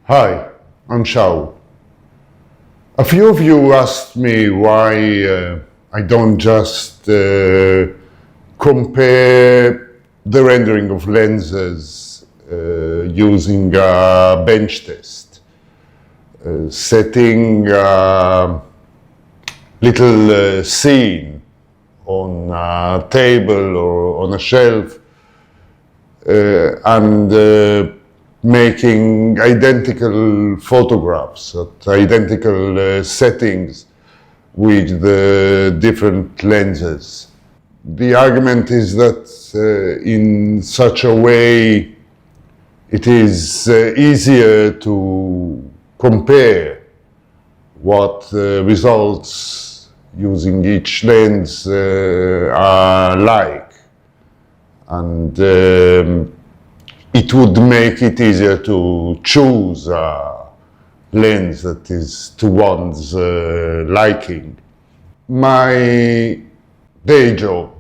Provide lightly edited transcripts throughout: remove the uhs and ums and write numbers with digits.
Hi, I'm Shao. A few of you asked me why I don't just compare the rendering of lenses using a bench test, setting a little scene on a table or on a shelf and making identical photographs at identical settings with the different lenses. The argument is that in such a way it is easier to compare what results using each lens are like, and it would make it easier to choose a lens that is to one's liking. My day job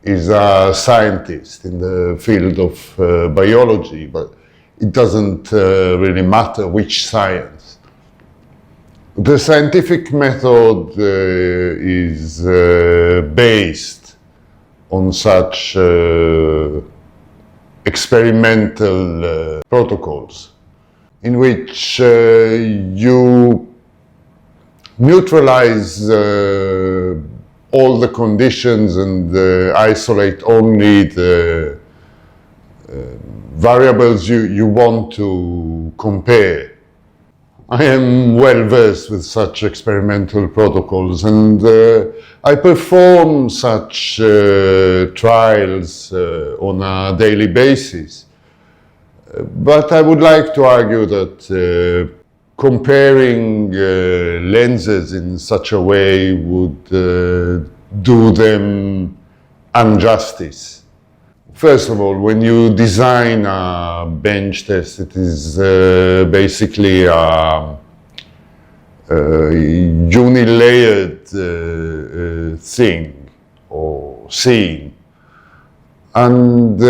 is a scientist in the field of biology, but it doesn't really matter which science. The scientific method is based on such experimental protocols in which you neutralize all the conditions and isolate only the variables you want to compare. I am well versed with such experimental protocols, and I perform such trials on a daily basis. But I would like to argue that comparing lenses in such a way would do them injustice. First of all, when you design a bench test, it is basically a unilayered thing or scene. And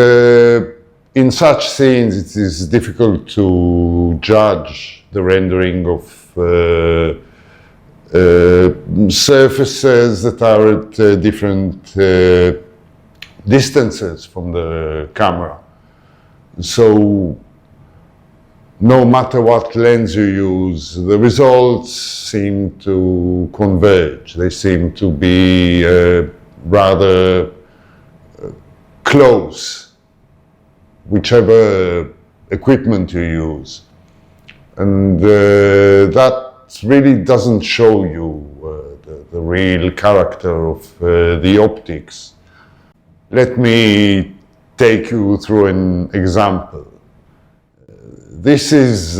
in such scenes, it is difficult to judge the rendering of surfaces that are at different distances from the camera. So no matter what lens you use, the results seem to converge. They seem to be rather close, whichever equipment you use. And that really doesn't show you the real character of the optics. Let me take you through an example. This is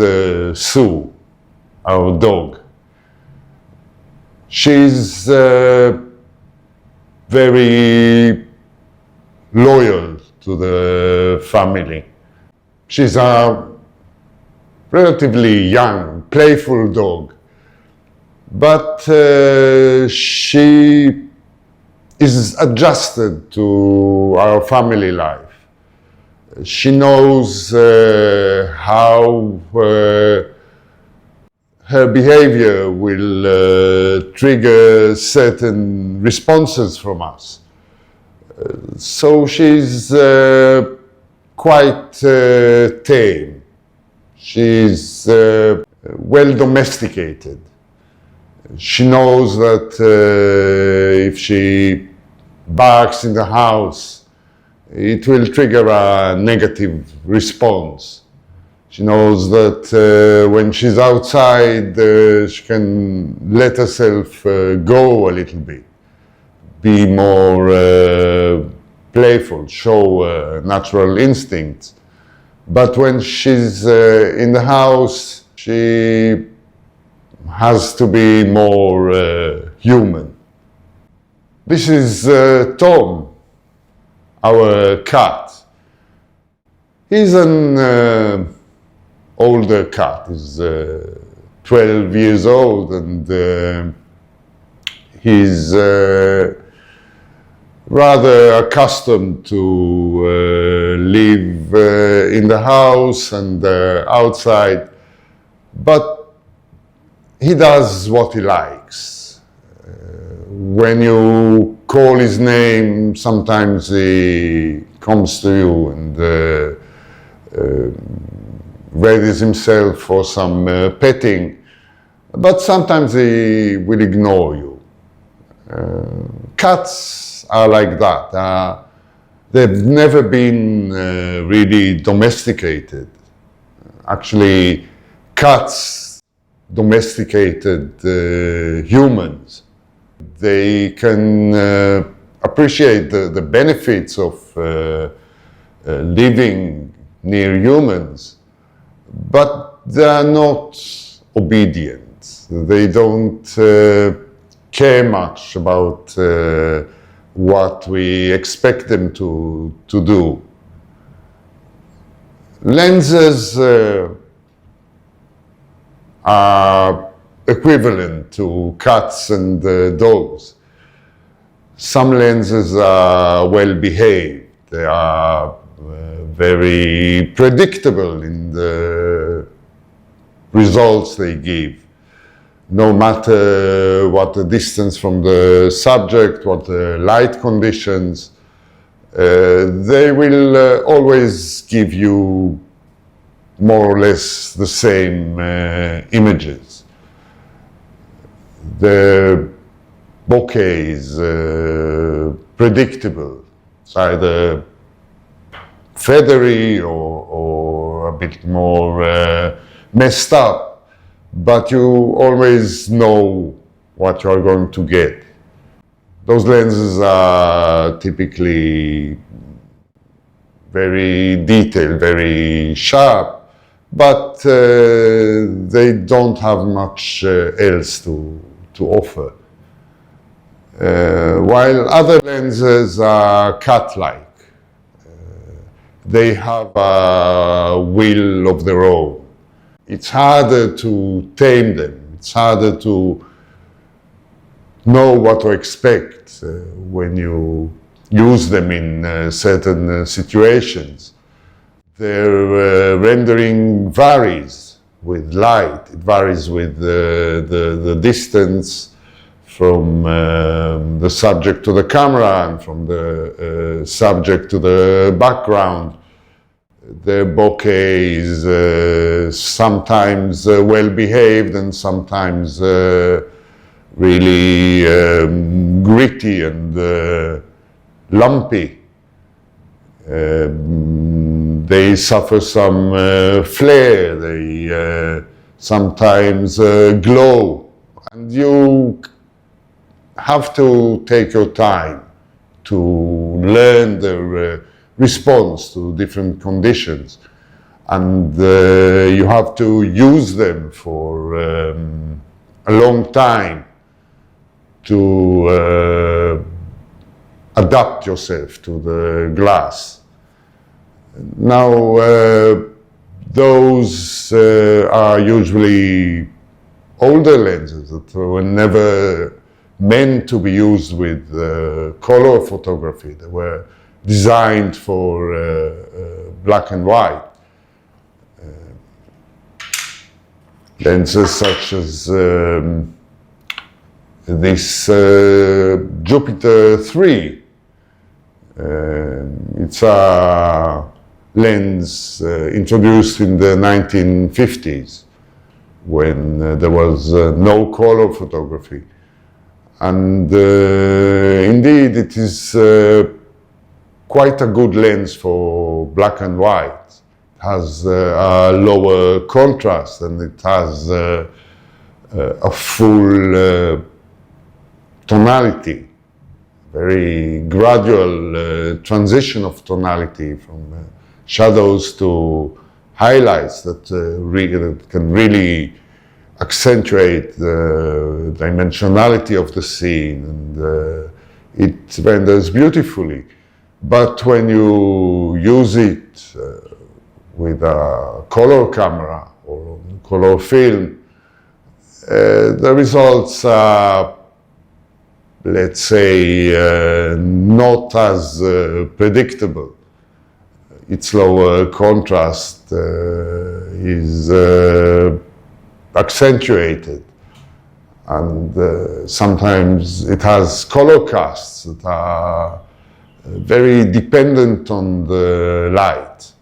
Sue, our dog. She's very loyal to the family. She's a relatively young, playful dog, but she is adjusted to our family life. She knows how her behavior will trigger certain responses from us. So she's quite tame. She's well domesticated. She knows that if she barks in the house, it will trigger a negative response. She knows that when she's outside, she can let herself go a little bit, be more playful, show natural instincts. But when she's in the house, she has to be more human. This is Tom, our cat. He's an older cat. He's 12 years old, and he's rather accustomed to live in the house and outside. but he does what he likes. When you call his name, sometimes he comes to you and readies himself for some petting, but sometimes he will ignore you. Cats are like that. They've never been really domesticated. Actually, cats domesticated humans. They can appreciate the benefits of living near humans, but they are not obedient. They don't care much about what we expect them to do. Lenses are equivalent to cats and dogs. Some lenses are well behaved. They are very predictable in the results they give. No matter what the distance from the subject, what the light conditions, they will always give you more or less the same images. The bokeh is predictable. It's either feathery or a bit more messed up, but you always know what you are going to get. Those lenses are typically very detailed, very sharp, but they don't have much else to offer. While other lenses are cat-like. They have a will of their own. It's harder to tame them. It's harder to know what to expect when you use them in certain situations. Their rendering varies with light. It varies with the distance from the subject to the camera and from the subject to the background. The bokeh is sometimes well behaved and sometimes really gritty and lumpy. They suffer some flare, they sometimes glow, and you have to take your time to learn the response to different conditions, and you have to use them for a long time to adapt yourself to the glass. Now, those are usually older lenses that were never meant to be used with color photography. They were designed for black and white. Lenses such as this Jupiter 3. It's a lens introduced in the 1950s when there was no color photography. And indeed, it is quite a good lens for black and white. It has a lower contrast and it has a full tonality, very gradual transition of tonality from shadows to highlights that can really accentuate the dimensionality of the scene, and it renders beautifully. But when you use it with a color camera or color film, the results are, let's say, not as predictable. Its lower contrast is accentuated, and sometimes it has color casts that are very dependent on the light.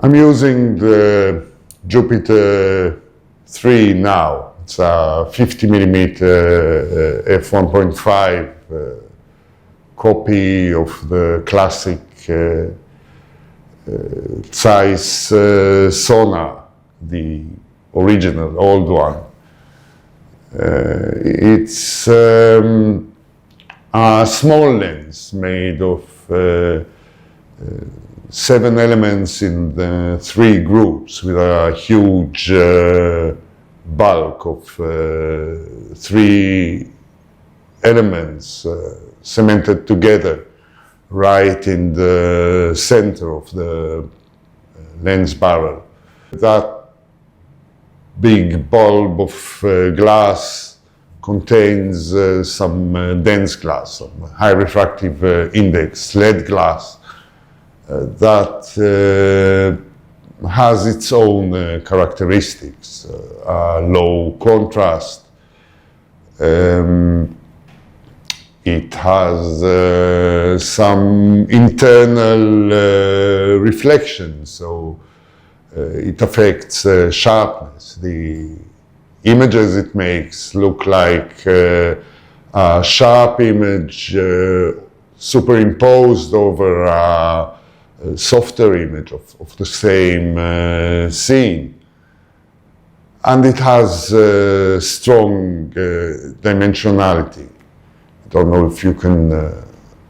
I'm using the Jupiter 3 now. It's a 50mm f1.5 copy of the classic Zeiss Sonnar, the original old one. It's a small lens made of 7 elements in the 3 groups with a huge bulk of 3 elements cemented together right in the center of the lens barrel. That big bulb of glass contains some dense glass, some high refractive index lead glass that has its own characteristics, low contrast. It has some internal reflection, so it affects sharpness. The images it makes look like a sharp image superimposed over a softer image of the same scene. And it has strong dimensionality. I don't know if you can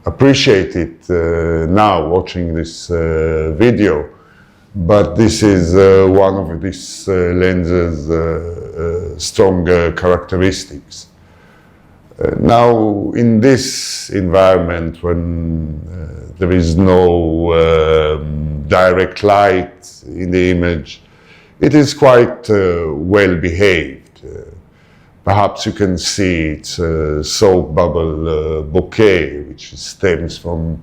appreciate it now watching this video, but this is one of this lens's strong characteristics. Now, in this environment, when there is no direct light in the image, it is quite well behaved. Perhaps you can see its soap bubble bouquet, which stems from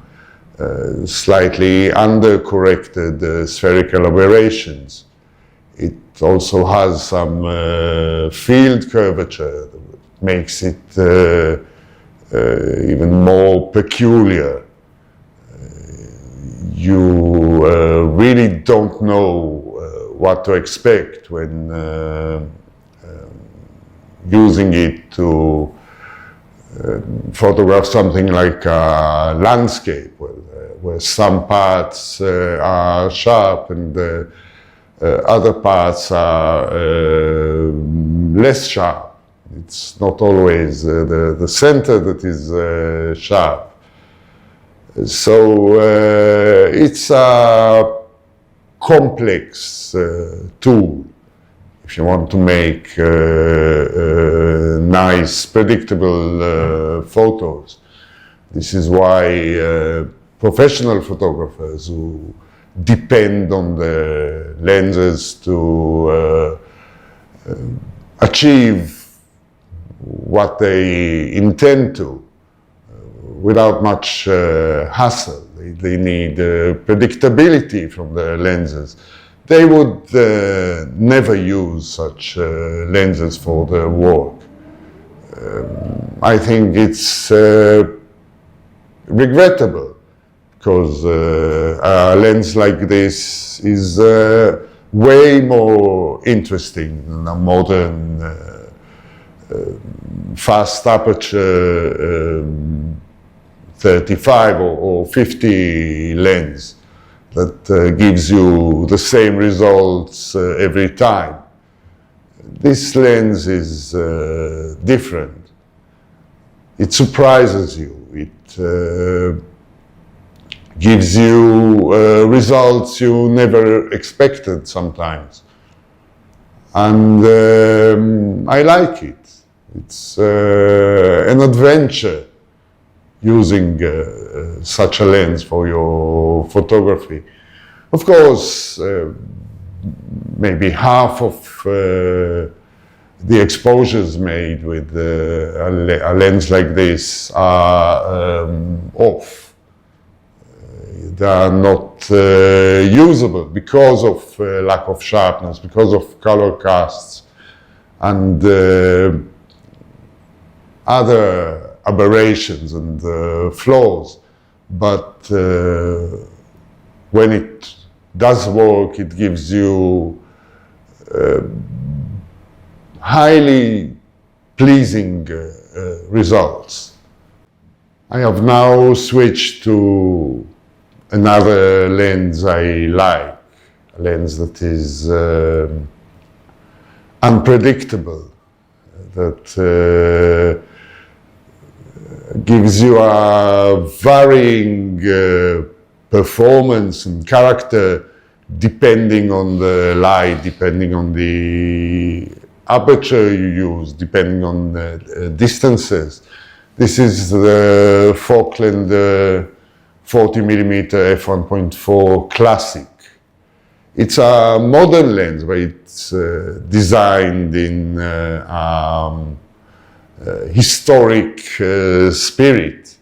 slightly under-corrected spherical aberrations. It also has some field curvature that makes it even more peculiar. You really don't know what to expect when using it to photograph something like a landscape, where some parts are sharp and other parts are less sharp. It's not always the center that is sharp. So it's a complex tool if you want to make nice, predictable photos. This is why professional photographers who depend on the lenses to achieve what they intend to without much hassle. They need predictability from the lenses. They would never use such lenses for their work. I think it's regrettable, because a lens like this is way more interesting than a modern fast aperture 35 or 50 lens that gives you the same results every time. This lens is different. It surprises you. It gives you results you never expected sometimes. And I like it. It's an adventure using such a lens for your photography. Of course, maybe half of the exposures made with a lens like this are off. they are not usable because of lack of sharpness, because of color casts, and other aberrations and flaws. But when it does work, it gives you highly pleasing results. I have now switched to another lens I like, a lens that is unpredictable, that gives you a varying performance and character depending on the light, depending on the aperture you use, depending on the distances. This is the Voigtlander 40mm f1.4 Classic. It's a modern lens, but it's designed in historic spirit.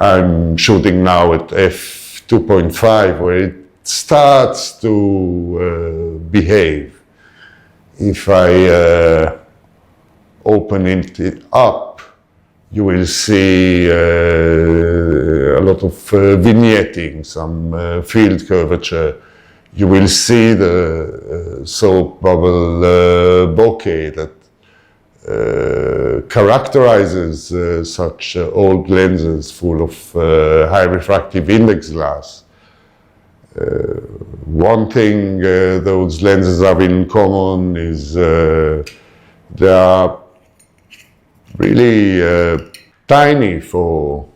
I'm shooting now at f2.5, where it starts to behave. If I open it up, you will see a lot of vignetting, some field curvature. You will see the soap bubble bokeh that characterizes such old lenses full of high refractive index glass. One thing those lenses have in common is they are really tiny for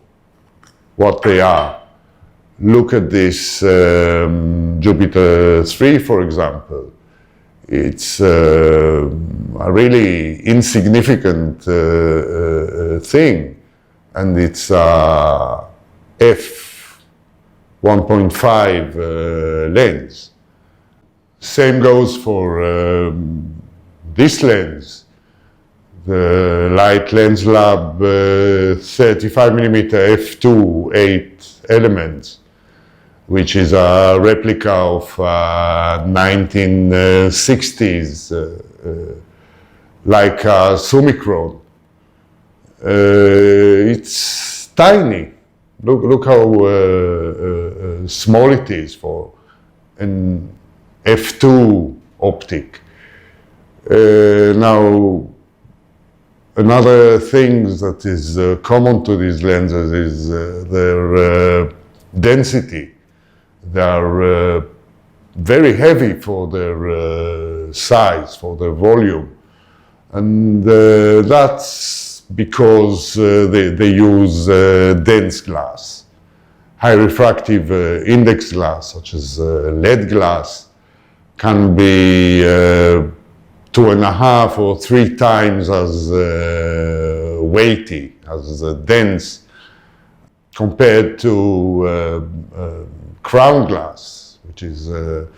what they are. Look at this Jupiter 3, for example. It's a really insignificant thing, and it's a f1.5 lens. Same goes for this lens, the Light Lens Lab 35mm f2 8 elements, which is a replica of 1960s like a Summicron. It's tiny. Look how small it is for an f2 optic. Now, another thing that is common to these lenses is their density. They are very heavy for their size, for their volume. And that's because they use dense glass. High refractive index glass, such as lead glass, can be 2.5 or 3 times as weighty, as dense, compared to crown glass, which is the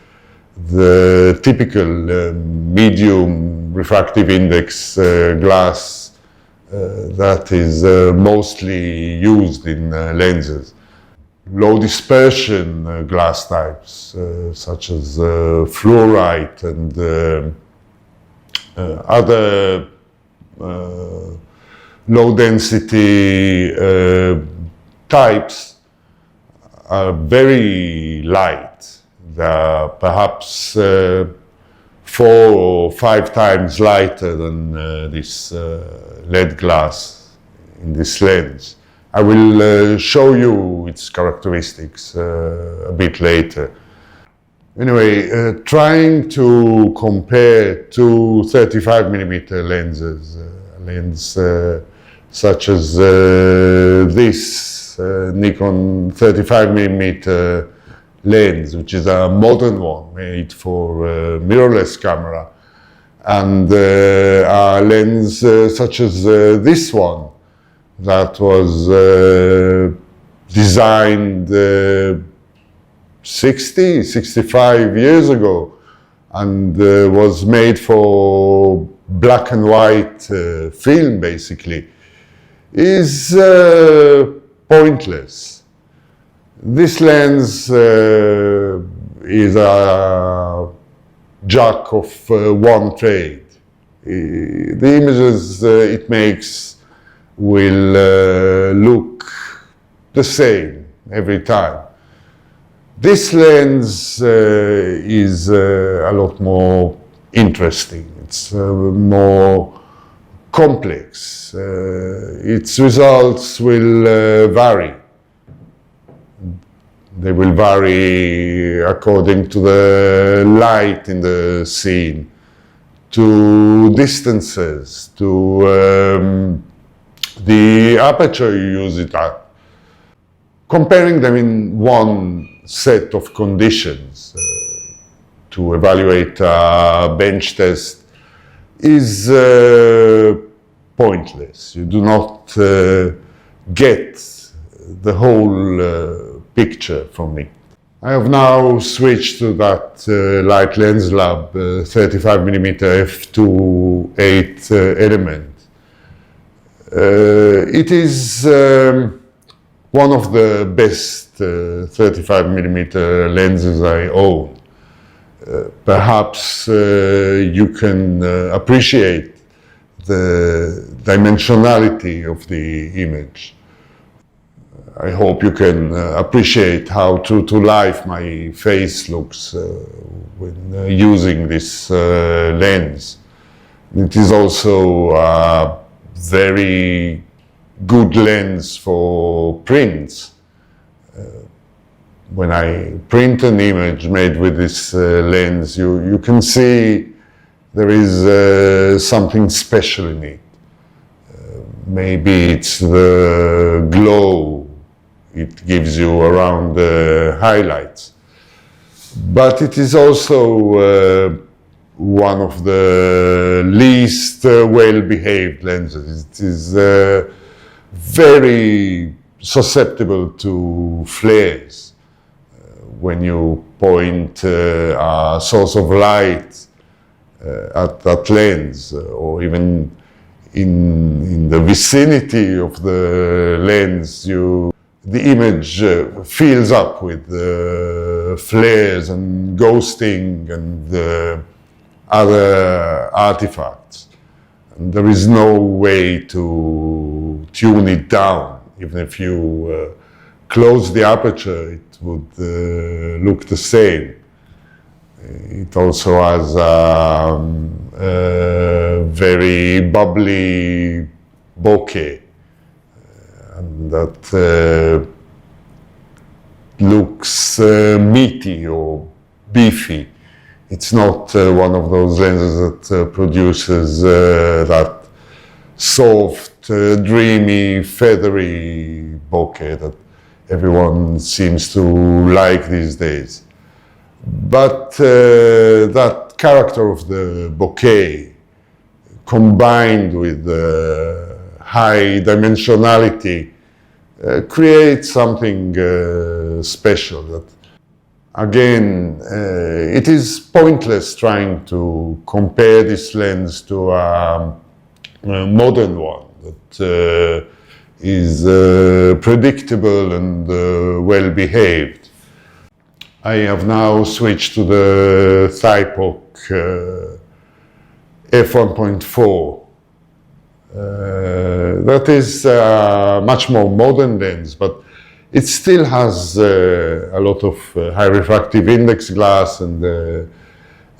typical medium refractive index glass that is mostly used in lenses. Low dispersion glass types, such as fluorite and other low density types, are very light. They are perhaps 4 or 5 times lighter than this lead glass in this lens. I will show you its characteristics a bit later. Anyway, trying to compare two 35mm lenses, a lens such as this Nikon 35mm lens, which is a modern one made for mirrorless camera, and a lens such as this one that was designed 65 years ago and was made for black and white film, basically, is pointless. This lens is a jack of one trade. The images it makes will look the same every time. This lens is a lot more interesting. It's more complex. Its results will vary. They will vary according to the light in the scene, to distances, to the aperture you use it at. Comparing them in one set of conditions to evaluate a bench test is pointless. You do not get the whole picture from it. I have now switched to that light lens lab 35mm f2.8 element. It is one of the best 35mm lenses I own. Perhaps you can appreciate the dimensionality of the image. I hope you can appreciate how true to life my face looks when using this lens. It is also a very good lens for prints. When I print an image made with this lens, you can see there is something special in it. Maybe it's the glow it gives you around the highlights. But it is also one of the least well-behaved lenses. It is very susceptible to flares. When you point a source of light at that lens, or even in the vicinity of the lens, the image fills up with flares and ghosting and other artifacts. And there is no way to tune it down. Even if you close the aperture, it would look the same. It also has a very bubbly bokeh. And that looks meaty or beefy. It's not one of those lenses that produces that soft, dreamy, feathery bokeh that everyone seems to like these days. But that character of the bokeh, combined with high dimensionality, creates something special. That, again, it is pointless trying to compare this lens to a modern one that is predictable and well-behaved. I have now switched to the Thypoch f1.4. That is a much more modern lens, but it still has a lot of high refractive index glass, and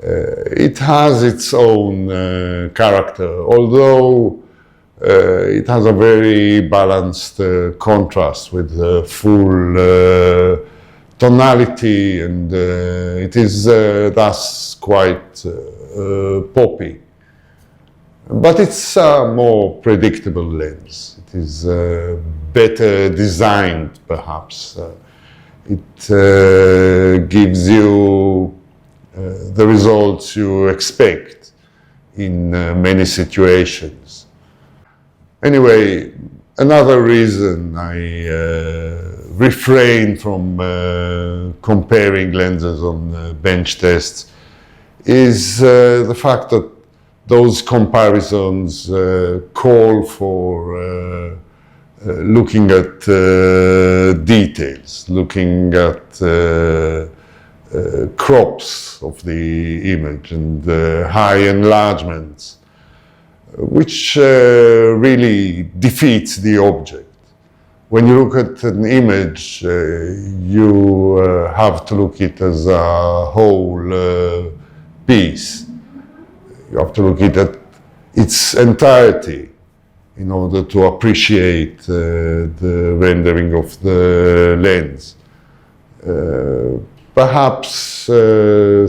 it has its own character, although it has a very balanced contrast with full tonality, and it is thus quite poppy. But it's a more predictable lens. It is better designed, perhaps. It gives you the results you expect in many situations. Anyway, another reason I refrain from comparing lenses on bench tests is the fact that those comparisons call for looking at details, looking at crops of the image and high enlargements, which really defeats the object. When you look at an image, you have to look at it as a whole piece. You have to look at it its entirety in order to appreciate the rendering of the lens. Perhaps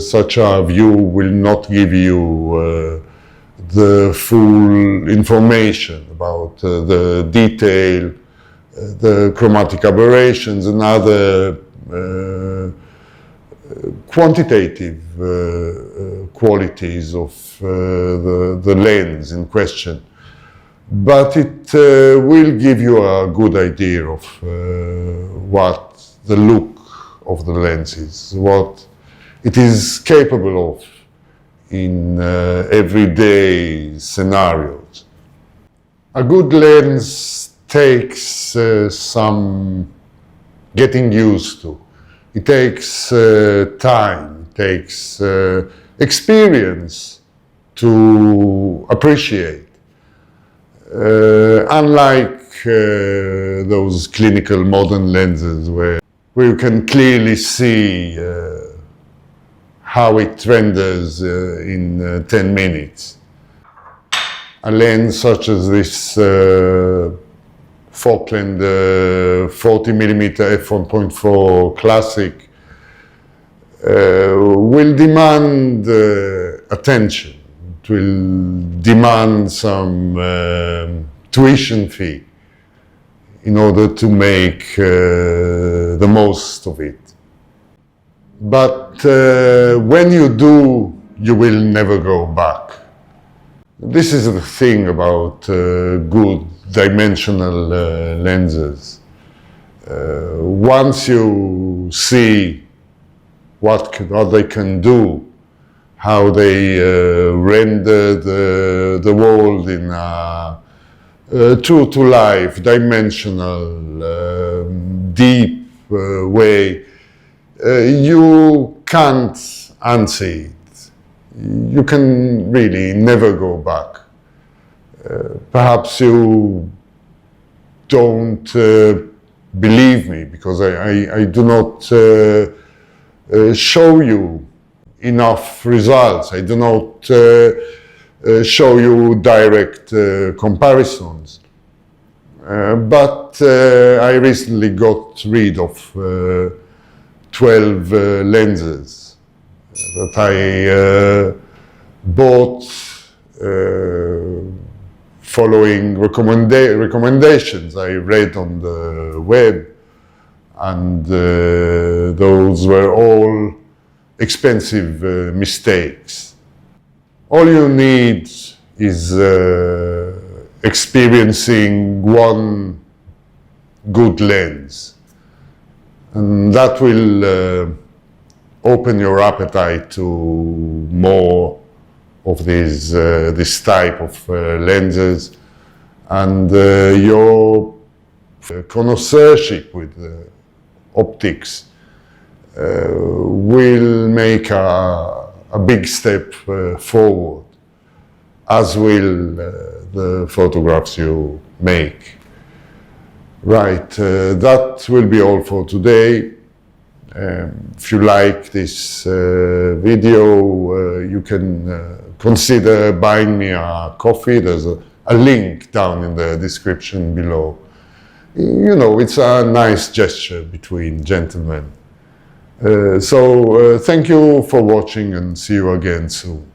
such a view will not give you the full information about the detail, the chromatic aberrations and other quantitative qualities of the lens in question. But it will give you a good idea of what the look of the lens is, what it is capable of in everyday scenarios. A good lens takes some getting used to. It takes time, it takes experience to appreciate. Unlike those clinical modern lenses where you can clearly see how it renders in 10 minutes. A lens such as this Voigtlander 40mm f1.4 Classic will demand attention. It will demand some tuition fee in order to make the most of it. But when you do, you will never go back. This is the thing about good dimensional lenses. Once you see what they can do, how they render the world in a true-to-life, dimensional, deep way, you can't unsee it. You can really never go back. Perhaps you don't believe me because I do not show you enough results. I do not show you direct comparisons. But I recently got rid of 12 lenses that I bought following recommendations I read on the web, and those were all expensive mistakes. All you need is experiencing one good lens, and that will open your appetite to more of these, this type of lenses, and your connoisseurship with optics will make a big step forward, as will the photographs you make. Right, that will be all for today. If you like this video, you can consider buying me a coffee. There's a link down in the description below. You know, it's a nice gesture between gentlemen. So thank you for watching, and see you again soon.